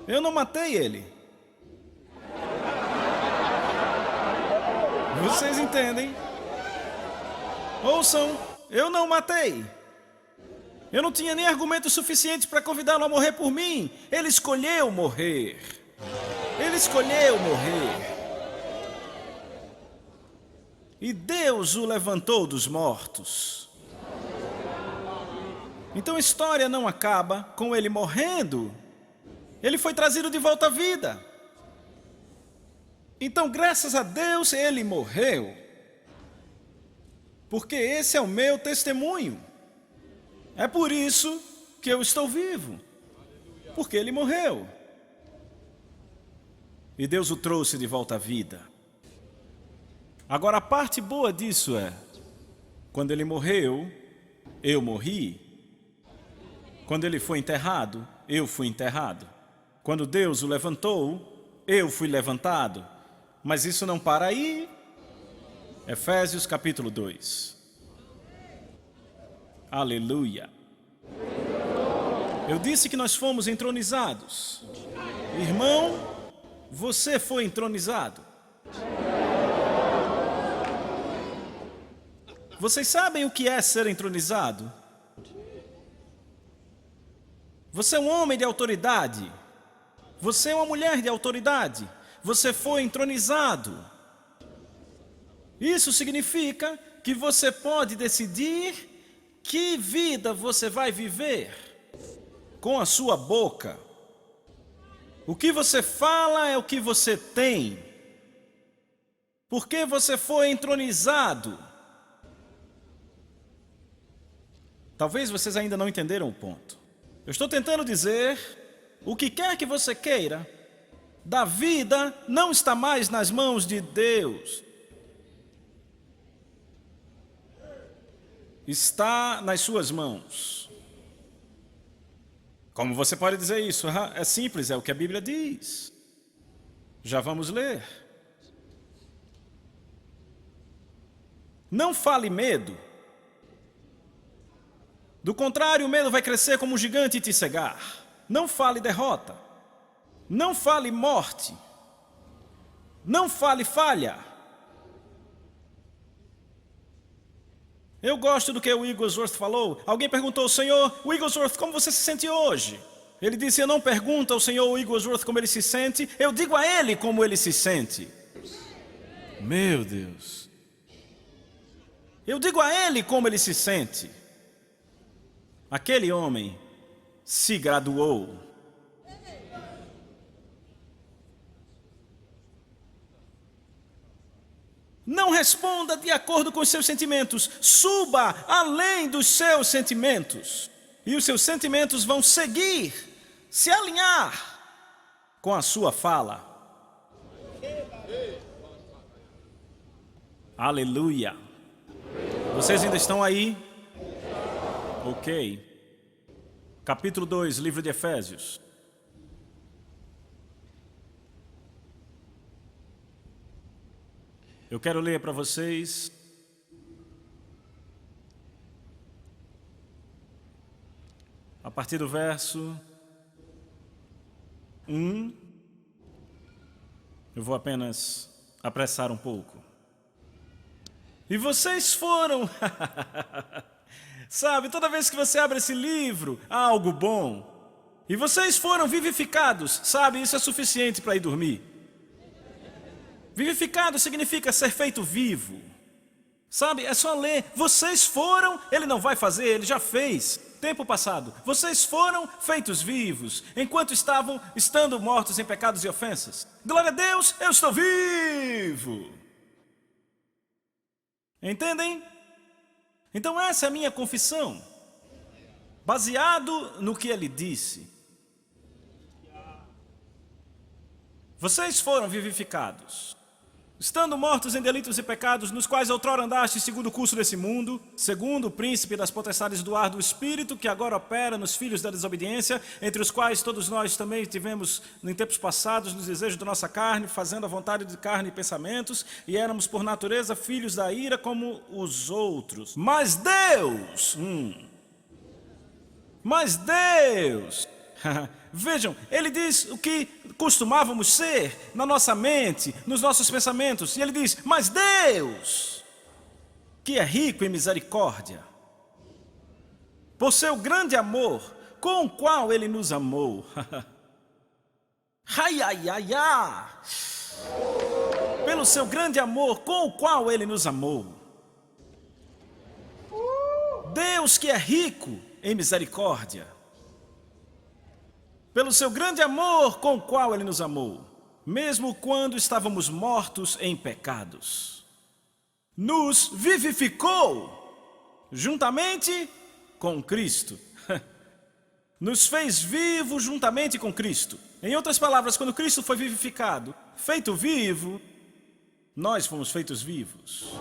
Eu não matei ele. Vocês entendem? Ouçam, eu não matei. Eu não tinha nem argumentos suficientes para convidá-lo a morrer por mim. Ele escolheu morrer. Ele escolheu morrer. E Deus o levantou dos mortos. Então a história não acaba com ele morrendo. Ele foi trazido de volta à vida. Então, graças a Deus, ele morreu. Porque esse é o meu testemunho. É por isso que eu estou vivo. Porque ele morreu. E Deus o trouxe de volta à vida. Agora, a parte boa disso é, quando ele morreu, eu morri. Quando ele foi enterrado, eu fui enterrado. Quando Deus o levantou, eu fui levantado. Mas isso não para aí. Efésios capítulo 2. Aleluia. Eu disse que nós fomos entronizados. Irmão, você foi entronizado. Vocês sabem o que é ser entronizado? Você é um homem de autoridade. Você é uma mulher de autoridade. Você foi entronizado. Isso significa que você pode decidir que vida você vai viver com a sua boca. O que você fala é o que você tem. Porque você foi entronizado. Talvez vocês ainda não entenderam o ponto. Eu estou tentando dizer, o que quer que você queira, da vida não está mais nas mãos de Deus. Está nas suas mãos. Como você pode dizer isso? É simples, é o que a Bíblia diz. Já vamos ler. Não fale medo. Do contrário, o medo vai crescer como um gigante e te cegar. Não fale derrota. Não fale morte. Não fale falha. Eu gosto do que o Wigglesworth falou. Alguém perguntou, Senhor Wigglesworth, como você se sente hoje? Ele disse, eu não pergunto ao Senhor Wigglesworth como ele se sente, eu digo a ele como ele se sente. Meu Deus. Eu digo a ele como ele se sente. Aquele homem se graduou. Não responda de acordo com os seus sentimentos. Suba além dos seus sentimentos. E os seus sentimentos vão seguir, se alinhar com a sua fala. Aleluia. Vocês ainda estão aí? Ok. Capítulo 2, livro de Efésios. Eu quero ler para vocês a partir do verso 1. Eu vou apenas apressar um pouco. E vocês foram... Sabe, toda vez que você abre esse livro, há algo bom. E vocês foram vivificados. Sabe, isso é suficiente para ir dormir. Vivificado significa ser feito vivo. Sabe, é só ler. Vocês foram, ele não vai fazer, ele já fez. Tempo passado. Vocês foram feitos vivos, enquanto estando mortos em pecados e ofensas. Glória a Deus, eu estou vivo. Entendem? Então essa é a minha confissão. Baseado no que ele disse. Vocês foram vivificados. Estando mortos em delitos e pecados, nos quais outrora andaste segundo o curso desse mundo, segundo o príncipe das potestades do ar do Espírito, que agora opera nos filhos da desobediência, entre os quais todos nós também tivemos, em tempos passados, nos desejos da nossa carne, fazendo a vontade de carne e pensamentos, e éramos por natureza filhos da ira como os outros. Mas Deus... Vejam, ele diz o que costumávamos ser na nossa mente, nos nossos pensamentos. E ele diz, mas Deus, que é rico em misericórdia, por seu grande amor, com o qual ele nos amou. Ai, ai, ai, ai. Pelo seu grande amor, com o qual ele nos amou. Deus que é rico em misericórdia. Pelo seu grande amor com o qual ele nos amou, mesmo quando estávamos mortos em pecados, nos vivificou juntamente com Cristo. Nos fez vivos juntamente com Cristo. Em outras palavras, quando Cristo foi vivificado, feito vivo, nós fomos feitos vivos.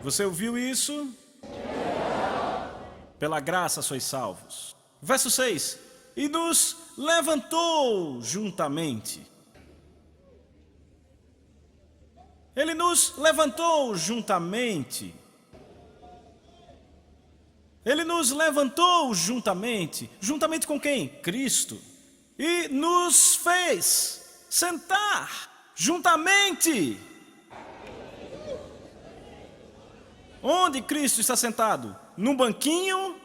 Você ouviu isso? Pela graça sois salvos. Verso 6. e nos levantou juntamente. Ele nos levantou juntamente. Ele nos levantou juntamente. Juntamente com quem? Cristo. E nos fez sentar juntamente. Onde Cristo está sentado? Num banquinho?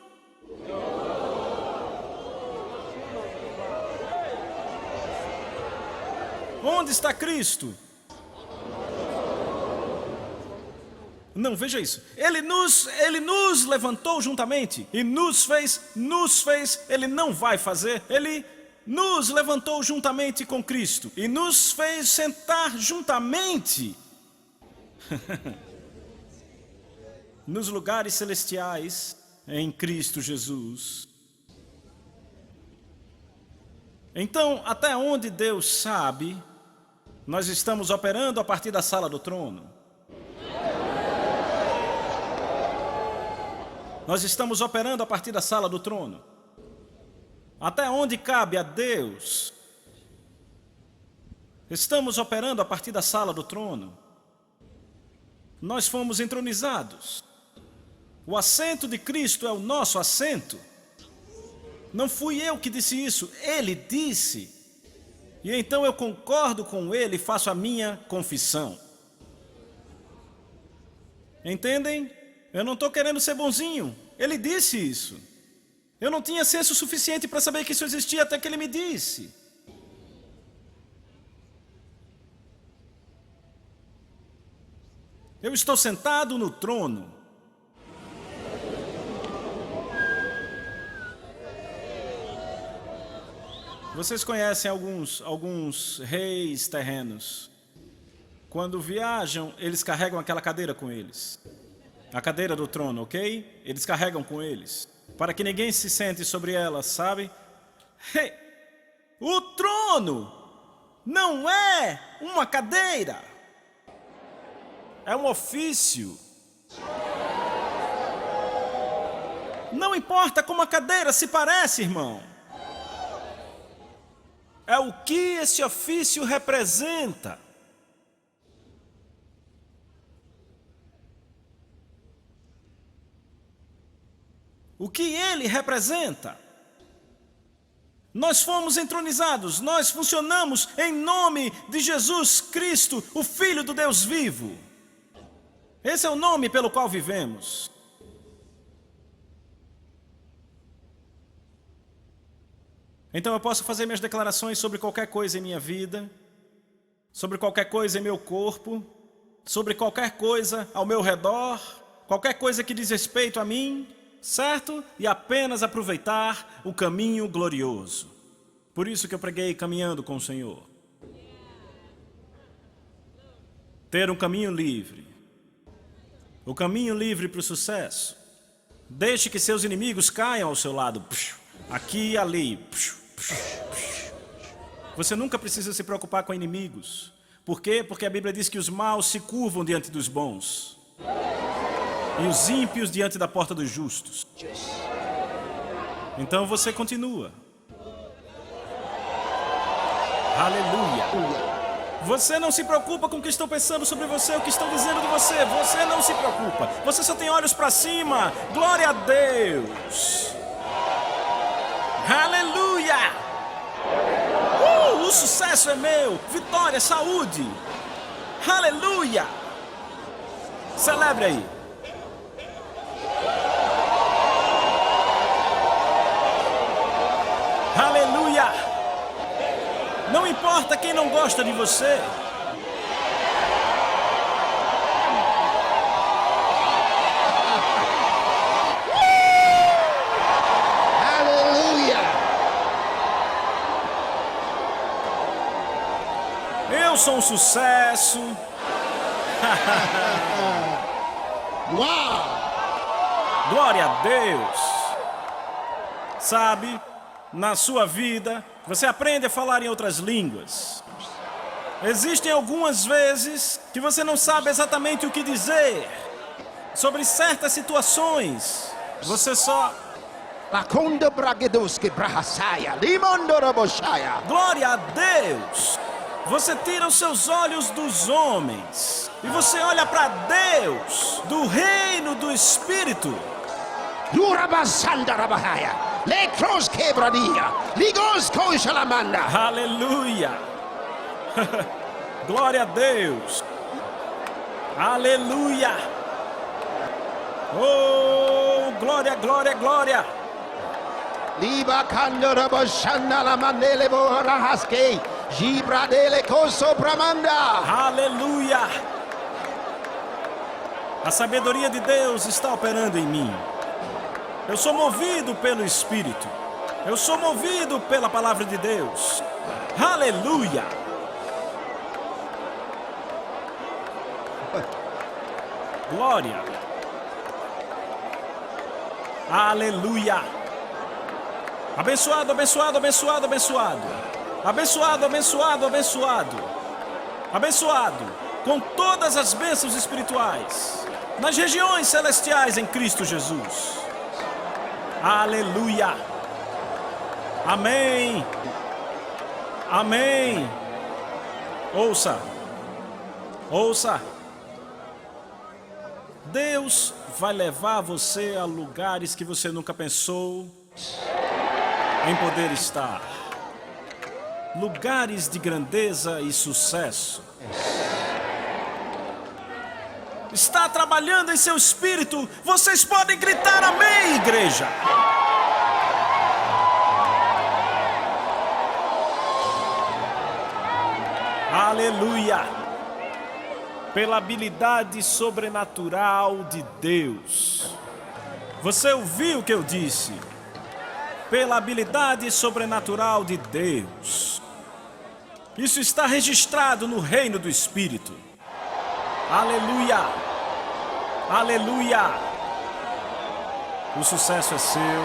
Onde está Cristo? Não, veja isso. Ele nos levantou juntamente e nos fez, ele não vai fazer, ele nos levantou juntamente com Cristo e nos fez sentar juntamente nos lugares celestiais em Cristo Jesus. Então, até onde Deus sabe, nós estamos operando a partir da sala do trono. Nós estamos operando a partir da sala do trono. Até onde cabe a Deus, estamos operando a partir da sala do trono. Nós fomos entronizados. O assento de Cristo é o nosso assento. Não fui eu que disse isso, Ele disse. E então eu concordo com Ele e faço a minha confissão. Entendem? Eu não estou querendo ser bonzinho. Ele disse isso. Eu não tinha senso suficiente para saber que isso existia até que Ele me disse. Eu estou sentado no trono. Vocês conhecem alguns reis terrenos. Quando viajam, eles carregam aquela cadeira com eles. A cadeira do trono, ok? Eles carregam com eles. Para que ninguém se sente sobre ela, sabe? Hey, o trono não é uma cadeira. É um ofício. Não importa como a cadeira se parece, irmão. É o que esse ofício representa. O que ele representa. Nós fomos entronizados, nós funcionamos em nome de Jesus Cristo, o Filho do Deus vivo. Esse é o nome pelo qual vivemos. Então eu posso fazer minhas declarações sobre qualquer coisa em minha vida, sobre qualquer coisa em meu corpo, sobre qualquer coisa ao meu redor, qualquer coisa que diz respeito a mim, certo? E apenas aproveitar o caminho glorioso. Por isso que eu preguei caminhando com o Senhor. Ter um caminho livre. O caminho livre para o sucesso. Deixe que seus inimigos caiam ao seu lado. Aqui e ali. Você nunca precisa se preocupar com inimigos. Por quê? Porque a Bíblia diz que os maus se curvam diante dos bons. E os ímpios diante da porta dos justos. Então você continua. Aleluia. Você não se preocupa com o que estão pensando sobre você, o que estão dizendo de você. Você não se preocupa. Você só tem olhos para cima. Glória a Deus. Aleluia. O sucesso é meu. Vitória, saúde. Aleluia. Celebre aí. Aleluia! Não importa quem não gosta de você. Aleluia! Eu sou um sucesso. Uau! Glória a Deus. Sabe, na sua vida, você aprende a falar em outras línguas. Existem algumas vezes que você não sabe exatamente o que dizer sobre certas situações. Você só La conda bragedoske brahasaya, limondoroboshaya. Glória a Deus! Você tira os seus olhos dos homens e você olha para Deus, do reino do Espírito. Yurabasanda rabahaya, lekros quebradia, ligos coixalamanda. Aleluia! Glória a Deus! Aleluia! Oh, glória, glória, glória! Liba candoroboshanda la manele borahaske, gibradele coso bramanda. Aleluia! A sabedoria de Deus está operando em mim. Eu sou movido pelo Espírito. Eu sou movido pela palavra de Deus. Aleluia! Glória! Aleluia! Abençoado, abençoado, abençoado, abençoado. Abençoado, abençoado, abençoado. Abençoado com todas as bênçãos espirituais nas regiões celestiais em Cristo Jesus. Aleluia! Amém! Amém! Ouça! Ouça! Deus vai levar você a lugares que você nunca pensou em poder estar. Lugares de grandeza e sucesso. Está trabalhando em seu espírito. Vocês podem gritar amém, igreja. Aleluia. Pela habilidade sobrenatural de Deus. Você ouviu o que eu disse? Pela habilidade sobrenatural de Deus. Isso está registrado no reino do Espírito. Aleluia! Aleluia! O sucesso é seu,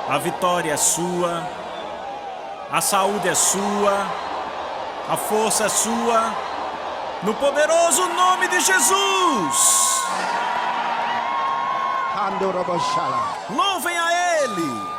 a vitória é sua, a saúde é sua, a força é sua, no poderoso nome de Jesus! Candoroboshala. Louvem a Ele!